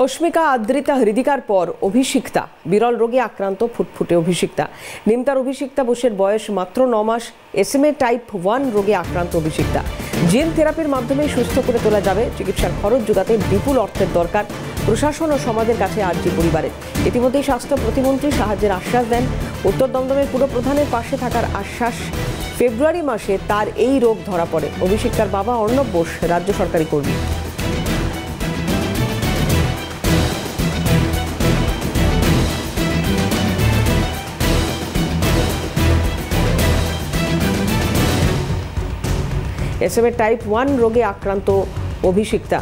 অস্মিকা, আদ্রিতা, হৃদিকার পর অভিষিক্তা বিরল রোগে আক্রান্ত ফুটফুটে অভিষিক্তা। নিমতার অভিষিক্তা বোসের বয়স মাত্র 9 মাস। SMA টাইপ 1 রোগে আক্রান্ত অভিষিক্তা। জিন থেরাপির মাধ্যমে সুস্থ করে তোলা যাবে। চিকিৎসার খরচ জোগাতে বিপুল অর্থের দরকার প্রশাসন ও সমাজের কাছে আর্জি পরিবারের। ইতিমধ্যেই স্বাস্থ্য প্রতিমন্ত্রী সাহায্যের আশ্বাস দেন। উত্তর দমদমের পুরপ্রধানের পাশে থাকার আশ্বাস। ফেব্রুয়ারি মাসে তার এই রোগ ধরা পড়ে। অভিষিক্তার বাবা অর্ণব বোস রাজ্য সরকারি কর্মী। SMA টাইপ 1 রোগে আক্রান্ত অভিষিক্তা।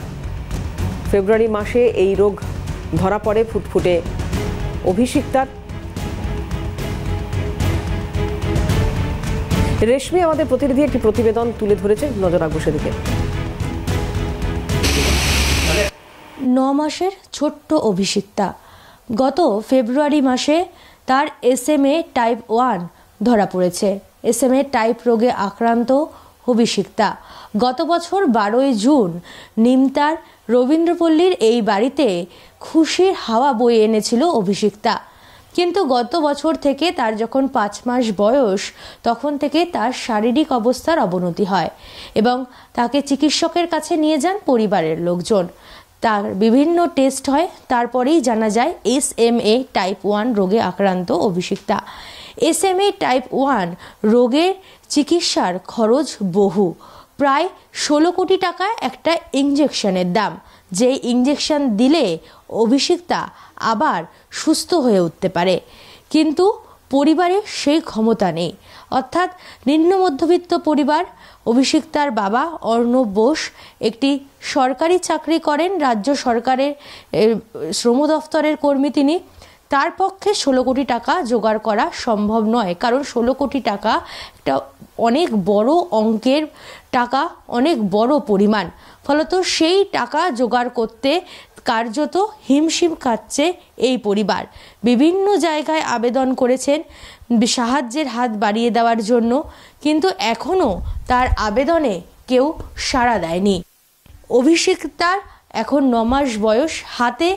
ফেব্রুয়ারি মাসে এই রোগ ধরা পড়ে ফুটফুটে অভিষিক্তার। রেশমি আমাদের প্রতিনিধি একটি প্রতিবেদন তুলে ধরেছে, নজর রাখবো সেদিকে। 9 মাসের ছোট্ট অভিষিক্তা। গত ফেব্রুয়ারি মাসে তার SMA টাইপ 1 ধরা পড়েছে। SMA টাইপ রোগে আক্রান্ত অভিষিক্তা গত বছর 12ই জুন নিমতার রবীন্দ্রপল্লীর এই বাড়িতে খুশির হাওয়া বয়ে এনেছিল অভিষিক্তা। কিন্তু গত বছর থেকে তার যখন 5 মাস বয়স, তখন থেকে তার শারীরিক অবস্থার অবনতি হয় এবং তাকে চিকিৎসকের কাছে নিয়ে যান পরিবারের লোকজন। তার বিভিন্ন টেস্ট হয়, তারপরেই জানা যায় SMA টাইপ 1 রোগে আক্রান্ত অভিষিক্তা। SMA টাইপ 1 রোগের চিকিৎসার খরচ বহু, প্রায় 16 কোটি টাকা একটা ইঞ্জেকশনের দাম। যে ইঞ্জেকশন দিলে অভিষিক্তা আবার সুস্থ হয়ে উঠতে পারে, কিন্তু পরিবারের সেই ক্ষমতা নেই। অর্থাৎ নিম্ন মধ্যবিত্ত পরিবার। অভিষিক্তার বাবা অর্ণব বোস একটি সরকারি চাকরি করেন, রাজ্য সরকারের শ্রম দফতরের কর্মী তিনি। তার পক্ষে 16 কোটি টাকা জোগাড় করা সম্ভব নয়, কারণ 16 কোটি টাকা একটা অনেক বড় অঙ্কের টাকা, অনেক বড় পরিমাণ। ফলত সেই টাকা জোগাড় করতে কার্যত হিমশিম খাচ্ছে এই পরিবার। বিভিন্ন জায়গায় আবেদন করেছেন সাহায্যের হাত বাড়িয়ে দেওয়ার জন্য, কিন্তু এখনও তার আবেদনে কেউ সাড়া দেয়নি। অভিষিক্তার এখন 9 মাস বয়স, হাতে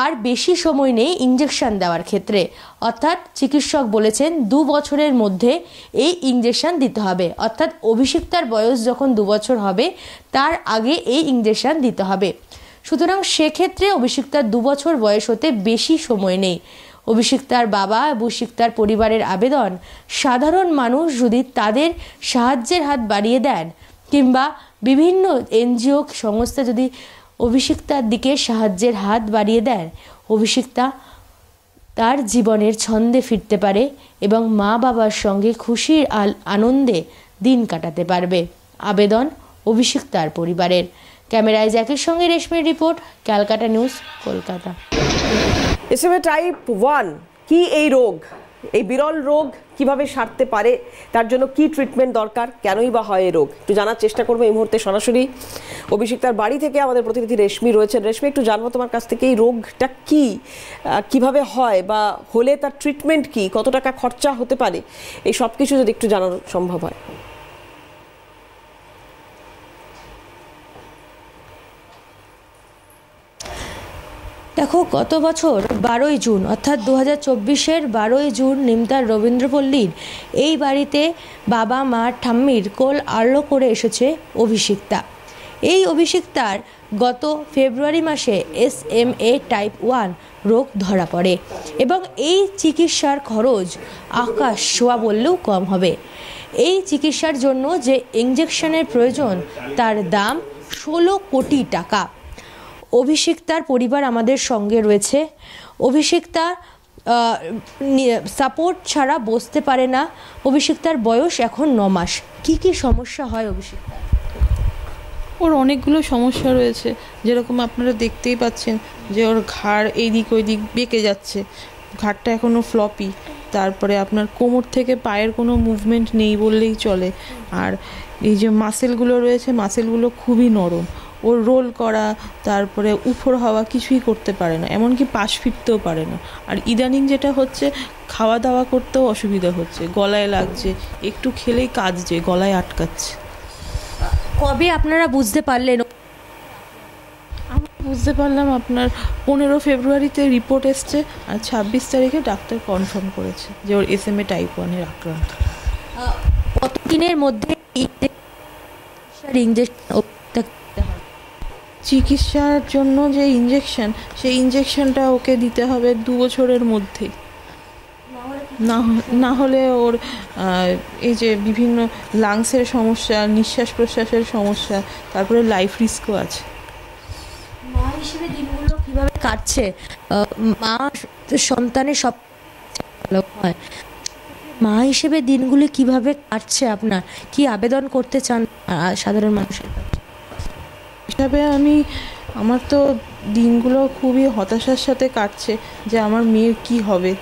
আর বেশি সময় নেই ইঞ্জেকশন দেওয়ার ক্ষেত্রে। অর্থাৎ চিকিৎসক বলেছেন 2 বছরের মধ্যে এই ইঞ্জেকশন দিতে হবে। অর্থাৎ অভিষিক্তার বয়স যখন 2 বছর হবে, তার আগে এই ইঞ্জেকশন দিতে হবে। সুতরাং সেক্ষেত্রে অভিষিক্তার 2 বছর বয়স হতে বেশি সময় নেই। অভিষিক্তার বাবা, অভিষিক্তার পরিবারের আবেদন, সাধারণ মানুষ যদি তাদের সাহায্যের হাত বাড়িয়ে দেন, কিংবা বিভিন্ন NGO সংস্থা যদি অভিষিক্তার দিকে সাহায্যের হাত বাড়িয়ে দেন, অভিষিক্তা তার জীবনের ছন্দে ফিরতে পারে এবং মা বাবার সঙ্গে খুশির আনন্দে দিন কাটাতে পারবে। আবেদন অভিষিক্তার পরিবারের। ক্যামেরায় জ্যাকের সঙ্গে রেশমির report, Calcutta news, Kolkata. SMA type 1 কি এই রোগ? এই বিরল রোগ কিভাবে সারতে পারে? তার জন্য কি ট্রিটমেন্ট দরকার? কেনই বা হয় এই রোগ? একটু জানার চেষ্টা করবো এই মুহূর্তে সরাসরি অভিষিক্তার বাড়ি থেকে আমাদের প্রতিনিধি রেশমি রয়েছেন। রেশমি, একটু জানবো তোমার কাছ থেকে এই রোগটা কি, কিভাবে হয়, বা হলে তার ট্রিটমেন্ট কি, কত টাকা খরচা হতে পারে, এই সব কিছু যদি একটু জানানো সম্ভব হয়। দেখো, গত বছর 12ই জুন অর্থাৎ 2024-এর 12ই জুন নিমতার রবীন্দ্রপল্লীর এই বাড়িতে বাবা, মা, ঠাম্মির কোল আড়লো করে এসেছে অভিষিক্তা। এই অভিষিক্তার গত ফেব্রুয়ারি মাসে SMA টাইপ 1 রোগ ধরা পড়ে এবং এই চিকিৎসার খরচ আকাশ ছোঁয়া বললেও কম হবে। এই চিকিৎসার জন্য যে ইঞ্জেকশনের প্রয়োজন, তার দাম 16 কোটি টাকা। অভিষিক্তার পরিবার আমাদের সঙ্গে রয়েছে। অভিষিক্তা সাপোর্ট ছাড়া বসতে পারে না। অভিষিক্তার বয়স এখন 9 মাস। কি কি সমস্যা হয় অভিষিক্তার? ওর অনেকগুলো সমস্যা রয়েছে, যেরকম আপনারা দেখতেই পাচ্ছেন যে ওর ঘাড় এইদিক ওইদিক বেঁকে যাচ্ছে, ঘাড়টা এখনও ফ্লপি। তারপরে আপনার কোমর থেকে পায়ের কোনো মুভমেন্ট নেই বললেই চলে। আর এই যে মাসেলগুলো রয়েছে, মাসেলগুলো খুবই নরম। ওর রোল করা, তারপরে উফর হওয়া কিছুই করতে পারে না, এমনকি পাশ ফিরতেও পারে না। আর ইদানিং যেটা হচ্ছে, খাওয়া দাওয়া করতেও অসুবিধা হচ্ছে, গলায় লাগছে, একটু খেলেই কাঁদছে, গলায় আটকাচ্ছে। কবে আপনারা বুঝতে পারলেন? বুঝতে পারলাম আপনার 15 ফেব্রুয়ারিতে রিপোর্ট এসছে, আর 26 তারিখে ডাক্তার কনফার্ম করেছে যে ওর SMA টাইপ 1-এর আক্রান্ত। কতদিনের মধ্যে চিকিৎসার জন্য যে ইঞ্জেকশন, সেই ইঞ্জেকশনটা ওকে দিতে হবে 2 বছরের মধ্যেই, না হলে ওর এই যে বিভিন্ন লাংসের সমস্যা, নিঃশ্বাস প্রশ্বাসের সমস্যা, তারপরে লাইফ রিস্কও আছে। মা হিসেবে দিনগুলো কিভাবে কাটছে? মা সন্তানের সব ভালো হয়, মা হিসেবে দিনগুলি কিভাবে কাটছে আপনার? কি আবেদন করতে চান সাধারণ মানুষের হিসাবে? আমার তো দিনগুলো খুবই হতাশার সাথে কাটছে যে আমার মেয়ের কি হবে।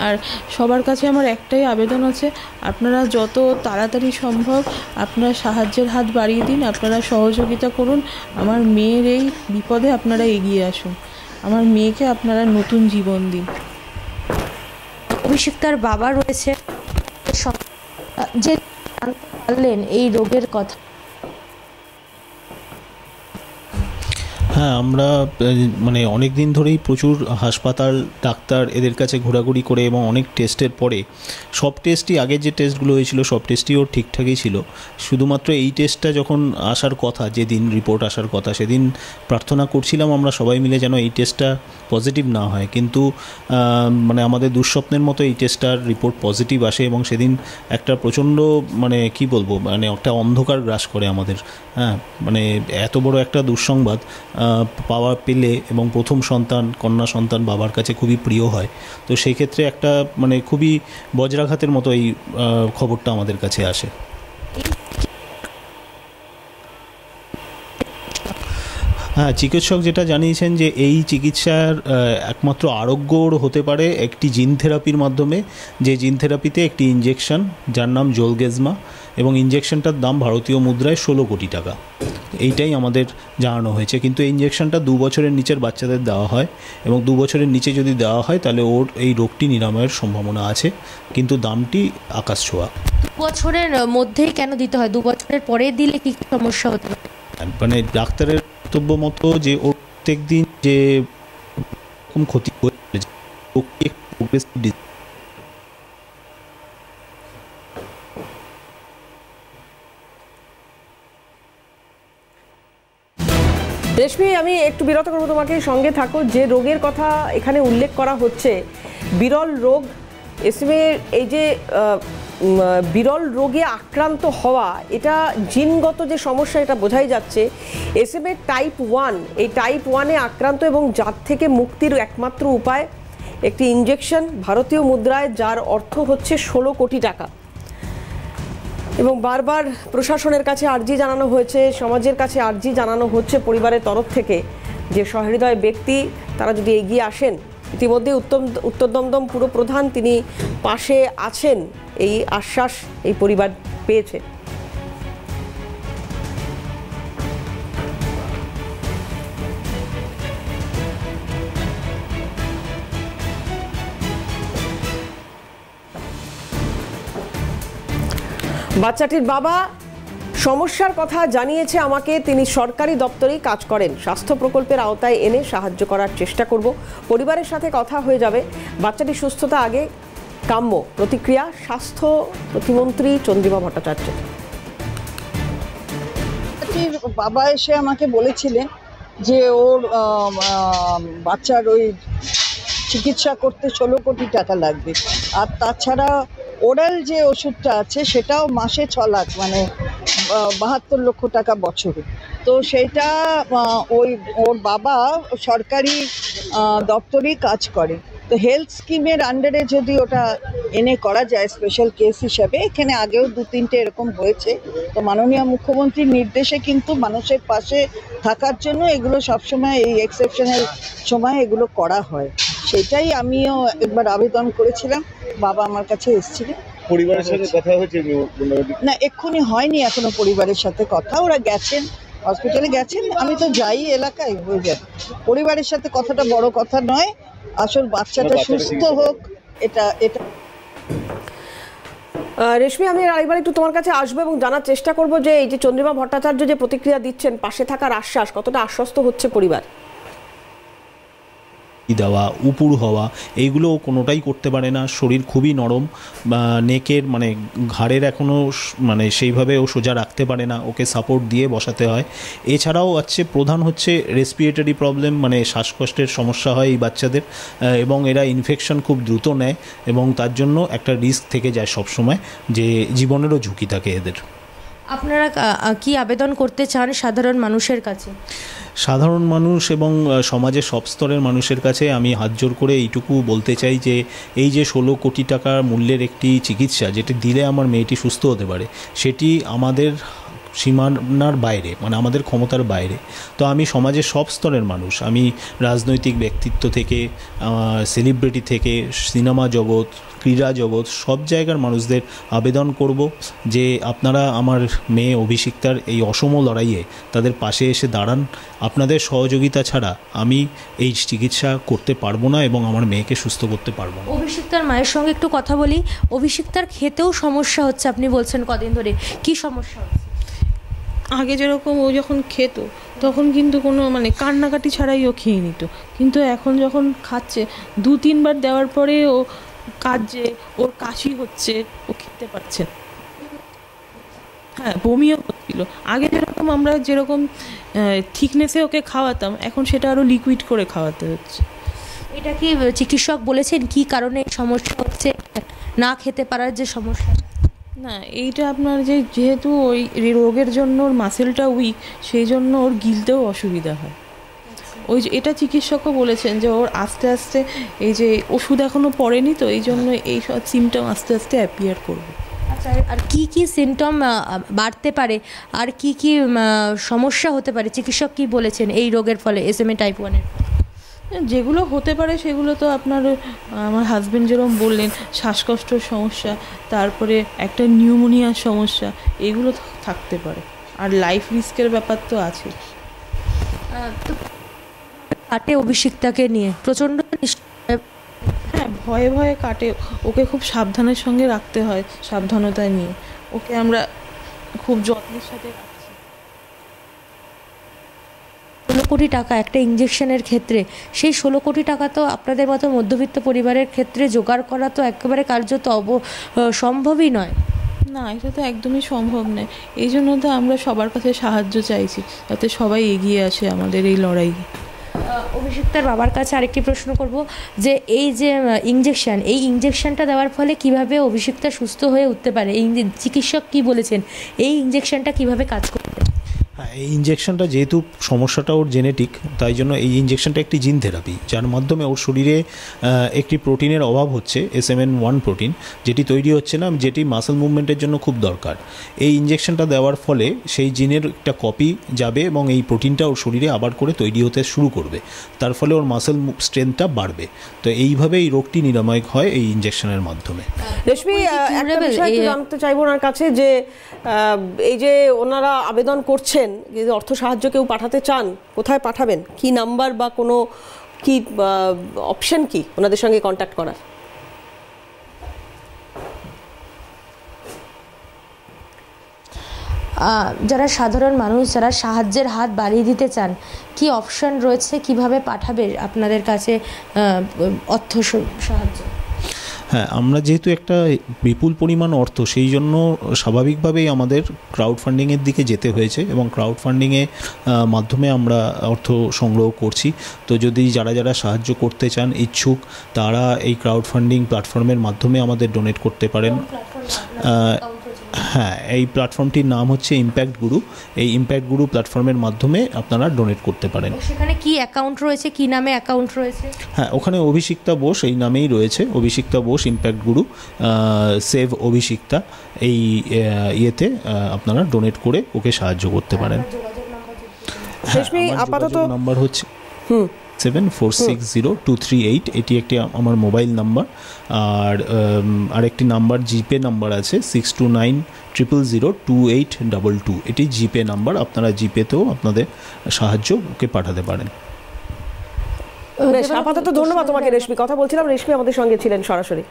আর সবার কাছে আমার একটাই আবেদন আছে, আপনারা যত তাড়াতাড়ি সম্ভব আপনারা সাহায্যের হাত বাড়িয়ে দিন, আপনারা সহযোগিতা করুন। আমার মেয়ের এই বিপদে আপনারা এগিয়ে আসুন, আমার মেয়েকে আপনারা নতুন জীবন দিন। অভিষিক্তার বাবা রয়েছে, যে জানতে পারলেন এই রোগের কথা। হ্যাঁ, আমরা মানে অনেক দিন ধরেই প্রচুর হাসপাতাল, ডাক্তার এদের কাছে ঘোরাঘুরি করে এবং অনেক টেস্টের পরে সব টেস্টই, আগের যে টেস্টগুলো হয়েছিল সব টেস্টই ওর ঠিকঠাকই ছিল। শুধুমাত্র এই টেস্টটা যখন আসার কথা, যেদিন রিপোর্ট আসার কথা, সেদিন প্রার্থনা করছিলাম আমরা সবাই মিলে যেন এই টেস্টটা পজিটিভ না হয়, কিন্তু মানে আমাদের দুঃস্বপ্নের মতো এই টেস্টটার রিপোর্ট পজিটিভ আসে এবং সেদিন একটা প্রচণ্ড মানে কি বলবো, মানে একটা অন্ধকার গ্রাস করে আমাদের। হ্যাঁ, মানে এত বড় একটা দুঃসংবাদ পাওয়া পেলে, এবং প্রথম সন্তান, কন্যা সন্তান বাবার কাছে খুবই প্রিয় হয়, তো সেই ক্ষেত্রে একটা মানে খুবই বজ্রাঘাতের মতো এই খবরটা আমাদের কাছে আসে। হ্যাঁ, চিকিৎসক যেটা জানিয়েছেন যে এই চিকিৎসার একমাত্র আরোগ্য হতে পারে একটি জিন থেরাপির মাধ্যমে, যে জিন থেরাপিতে একটি ইঞ্জেকশন যার নাম জোলগেজমা, এবং ইঞ্জেকশনটার দাম ভারতীয় মুদ্রায় 16 কোটি টাকা, এইটাই আমাদের জানানো হয়েছে। কিন্তু এই ইঞ্জেকশনটা 2 বছরের নিচের বাচ্চাদের দেওয়া হয়, এবং 2 বছরের নিচে যদি দেওয়া হয় তাহলে ওর এই রোগটি নিরাময়ের সম্ভাবনা আছে, কিন্তু দামটি আকাশ ছোঁয়া। 2 বছরের মধ্যেই কেন দিতে হয়? 2 বছরের পরে দিলে কি সমস্যা হতে পারে? মানে ডাক্তারের বক্তব্য মতো যে ওর প্রত্যেক দিন যে রকম ক্ষতি হয়ে রেশমি, আমি একটু বিরত করবো তোমাকে, সঙ্গে থাকো। যে রোগের কথা এখানে উল্লেখ করা হচ্ছে, বিরল রোগ SMA, এই যে বিরল রোগে আক্রান্ত হওয়া, এটা জিনগত যে সমস্যা এটা বোঝাই যাচ্ছে। SMA টাইপ 1, এই টাইপ 1-এ আক্রান্ত, এবং যার থেকে মুক্তির একমাত্র উপায় একটি ইঞ্জেকশন ভারতীয় মুদ্রায়, যার অর্থ হচ্ছে 16 কোটি টাকা। এবং বারবার প্রশাসনের কাছে আর্জি জানানো হয়েছে, সমাজের কাছে আর্জি জানানো হচ্ছে পরিবারের তরফ থেকে, যে সহৃদয় ব্যক্তি তারা যদি এগিয়ে আসেন। ইতিমধ্যে উত্তর দমদম পুরপ্রধান তিনি পাশে আছেন, এই আশ্বাস এই পরিবার পেয়েছে। বাচ্চাটির বাবা সমস্যার কথা জানিয়েছে আমাকে, তিনি সরকারি দপ্তরেই কাজ করেন, স্বাস্থ্য প্রকল্পের আওতায় এনে সাহায্য করার চেষ্টা করব, পরিবারের সাথে কথা হয়ে যাবে। বাচ্চাটির সুস্থতা আগে কাম্য। প্রতিক্রিয়া স্বাস্থ্য প্রতিমন্ত্রী চন্দ্রিমা ভট্টাচার্য। বাবা এসে আমাকে বলেছিলেন যে ওর বাচ্চার ওই চিকিৎসা করতে 16 কোটি টাকা লাগবে, আর তাছাড়া ওরাল যে ওষুধটা আছে সেটাও মাসে 6 লাখ, মানে 72 লক্ষ টাকা বছরে। তো সেইটা ওর বাবা সরকারি দপ্তরেই কাজ করে, তো হেলথ স্কিমের আন্ডারে যদি ওটা এনে করা যায় স্পেশাল কেস হিসাবে, এখানে আগেও 2-3টে এরকম হয়েছে, তো মাননীয় মুখ্যমন্ত্রীর নির্দেশে কিন্তু মানুষের পাশে থাকার জন্য এগুলো সবসময় এই এক্সেপশনাল সময় এগুলো করা হয়। সেটাই আমিও একবার আবেদন করেছিলাম, বাবা আমার কাছে এসেছিলেন। পরিবারের সাথে কথা হয়েছে না? এক্ষুনি হয়নি এখনো পরিবারের সাথে কথা, ওরা গেছেন হসপিটালে গেছেন, আমি তো যাই এলাকায়, হয়ে যায়। পরিবারের সাথে কথাটা বড় কথা নয়, আসল বাচ্চাটা সুস্থ হোক, এটা রেশমি, আমি আরেকবার একটু তোমার কাছে আসবো এবং জানার চেষ্টা করব যে এই যে চন্দ্রিমা ভট্টাচার্য যে প্রতিক্রিয়া দিচ্ছেন, পাশে থাকার আশ্বাস, কতটা আশ্বস্ত হচ্ছে পরিবার? দেওয়া, উপুর হওয়া, এইগুলো কোনোটাই করতে পারে না। শরীর খুবই নরম, নেকের মানে ঘাড়ের এখনও মানে সেইভাবে ও সোজা রাখতে পারে না, ওকে সাপোর্ট দিয়ে বসাতে হয়। এছাড়াও প্রধান হচ্ছে রেসপিরেটরি প্রবলেম, মানে শ্বাসকষ্টের সমস্যা হয় এই বাচ্চাদের, এবং এরা ইনফেকশন খুব দ্রুত নেয় এবং তার জন্য একটা রিস্ক থেকে যায় সবসময়, যে জীবনেরও ঝুঁকি থাকে এদের। আপনারা কি আবেদন করতে চান সাধারণ মানুষের কাছে? সাধারণ মানুষ এবং সমাজের সব স্তরের মানুষের কাছে আমি হাত জোর করে এইটুকু বলতে চাই যে এই যে 16 কোটি টাকা মূল্যের একটি চিকিৎসা, যেটি দিলে আমার মেয়েটি সুস্থ হতে পারে, সেটি আমাদের সীমানার বাইরে, মানে আমাদের ক্ষমতার বাইরে। তো আমি সমাজের সব স্তরের মানুষ, আমি রাজনৈতিক ব্যক্তিত্ব থেকে সেলিব্রিটি থেকে সিনেমা জগৎ, ক্রীড়া জগৎ, সব জায়গার মানুষদের আবেদন করব যে আপনারা আমার মেয়ে অভিষিক্তার এই অসম লড়াইয়ে তাদের পাশে এসে দাঁড়ান। আপনাদের সহযোগিতা ছাড়া আমি এই চিকিৎসা করতে পারবো না এবং আমার মেয়েকে সুস্থ করতে পারবো না। অভিষিক্তার মায়ের সঙ্গে একটু কথা বলি। অভিষিক্তার খেতেও সমস্যা হচ্ছে, আপনি বলছেন কদিন ধরে, কি সমস্যা হচ্ছে? আগে যেরকম ও যখন খেত তখন কিন্তু কোনো মানে কান্নাকাটি ছাড়াই ও খেয়ে নিত, কিন্তু এখন যখন খাচ্ছে 2-3 বার দেওয়ার পরে ও কাঁদছে, ওর কাশি হচ্ছে, ও খেতে পারছে না। হ্যাঁ, বমিও হচ্ছিল। আগে যেরকম আমরা যেরকম থিকনেসে ওকে খাওয়াতাম, এখন সেটা আরও লিকুইড করে খাওয়াতে হচ্ছে। এটা কি চিকিৎসক বলেছেন কি কারণে সমস্যা হচ্ছে, না খেতে পারার যে সমস্যা? না, এইটা আপনার যেহেতু ওই রোগের জন্য ওর মাসেলটা উইক, সেই জন্য ওর গিলতেও অসুবিধা হয়। ওই যে এটা চিকিৎসকও বলেছেন যে ওর আস্তে আস্তে এই যে ওষুধ এখনও পড়েনি, তো এই জন্য এই সব সিমটম আস্তে আস্তে অ্যাপিয়ার করবে। আচ্ছা, আর কি কি সিমটম বাড়তে পারে, আর কি কি সমস্যা হতে পারে, চিকিৎসক কি বলেছেন এই রোগের ফলে, SMA টাইপ 1-এর? যেগুলো হতে পারে সেগুলো তো আপনার আমার হাজব্যান্ড যেরকম বললেন, শ্বাসকষ্টের সমস্যা, তারপরে একটা নিউমোনিয়ার সমস্যা, এগুলো থাকতে পারে। আর লাইফ রিস্কের ব্যাপার তো আছে। তো কাটে অভিষিক্তাকে নিয়ে প্রচণ্ড? হ্যাঁ, ভয়ে ভয়ে কাটে। ওকে খুব সাবধানের সঙ্গে রাখতে হয়, সাবধানতা নিয়ে ওকে আমরা খুব যত্নের সাথে রাখছি। 16 কোটি টাকা একটা ইঞ্জেকশনের ক্ষেত্রে, সেই 16 কোটি টাকা তো আপনাদের মতো মধ্যবিত্ত পরিবারের ক্ষেত্রে জোগাড় করা তো একেবারে কার্যত সম্ভবই নয়। না, এটা তো একদমই সম্ভব নয়। এই জন্য তো আমরা সবার কাছে সাহায্য চাইছি, যাতে সবাই এগিয়ে আসে আমাদের এই লড়াই। অভিষিক্তার বাবার কাছে আরেকটি প্রশ্ন করব যে এই যে এই ইঞ্জেকশনটা দেওয়ার ফলে কিভাবে অভিষিক্তা সুস্থ হয়ে উঠতে পারে, এই চিকিৎসক কি বলেছেন, এই ইঞ্জেকশনটা কিভাবে কাজ করবে? হ্যাঁ, এই ইঞ্জেকশনটা যেহেতু সমস্যাটা ওর জেনেটিক, তাই জন্য এই ইঞ্জেকশনটা একটি জিন থেরাপি, যার মাধ্যমে ওর শরীরে একটি প্রোটিনের অভাব হচ্ছে, SMN1 প্রোটিন, যেটি তৈরি হচ্ছে না, যেটি মাসেল মুভমেন্টের জন্য খুব দরকার। এই ইঞ্জেকশনটা দেওয়ার ফলে সেই জিনের একটা কপি যাবে এবং এই প্রোটিনটা ওর শরীরে আবার করে তৈরি হতে শুরু করবে, তার ফলে ওর মাসেল স্ট্রেংথটা বাড়বে। তো এইভাবে এই রোগটি নিরাময় হয় এই ইঞ্জেকশনের মাধ্যমে। রেশমি, একটা বিষয় জানতে চাইবো ওনার কাছে যে এই যে ওনারা আবেদন করছেন, যদি অর্থ সাহায্য কেউ পাঠাতে চান, কোথায় পাঠাবেন, কি নাম্বার বা কোনো কি অপশন কি ওনাদের সঙ্গে কন্ট্যাক্ট করার? যারা সাধারণ মানুষ, যারা সাহায্যের হাত বাড়িয়ে দিতে চান, কি অপশন রয়েছে, কিভাবে পাঠাবে আপনাদের কাছে অর্থ সাহায্য? হ্যাঁ, আমরা যেহেতু একটা বিপুল পরিমাণ অর্থ, সেই জন্য স্বাভাবিকভাবেই আমাদের ক্রাউড ফান্ডিংয়ের দিকে যেতে হয়েছে এবং ক্রাউড ফান্ডিংয়ের মাধ্যমে আমরা অর্থ সংগ্রহ করছি। তো যদি যারা যারা সাহায্য করতে চান ইচ্ছুক, তারা এই ক্রাউড ফান্ডিং প্ল্যাটফর্মের মাধ্যমে আমাদের ডোনেট করতে পারেন। হ্যাঁ, এই প্ল্যাটফর্মটির নাম হচ্ছে ইম্প্যাক্ট গুরু। এই ইম্প্যাক্ট গুরু প্ল্যাটফর্মের মাধ্যমে আপনারা ডোনেট করতে পারেন। সেখানে কি অ্যাকাউন্ট রয়েছে, কি নামে অ্যাকাউন্ট রয়েছে? হ্যাঁ, ওখানে অভিষিক্তা বোস এই নামেই রয়েছে, অভিষিক্তা বোস ইম্প্যাক্ট গুরু সেভ অভিষিক্তা, এই ইয়েতে আপনারা ডোনেট করে ওকে সাহায্য করতে পারেন। আপাতত নাম্বার হচ্ছে 74602338, এটি একটি আমার মোবাইল নাম্বার। আর আরেকটি নাম্বার জিপে নাম্বার আছে 6290002822, এটি জিপে নাম্বার, আপনারা জিপেতেও আপনাদের সাহায্য ওকে পাঠাতে পারেন। আপাতত ধন্যবাদ তোমাকে রেশমি। কথা বলছিলাম, রেশমি আমাদের সঙ্গে ছিলেন সরাসরি।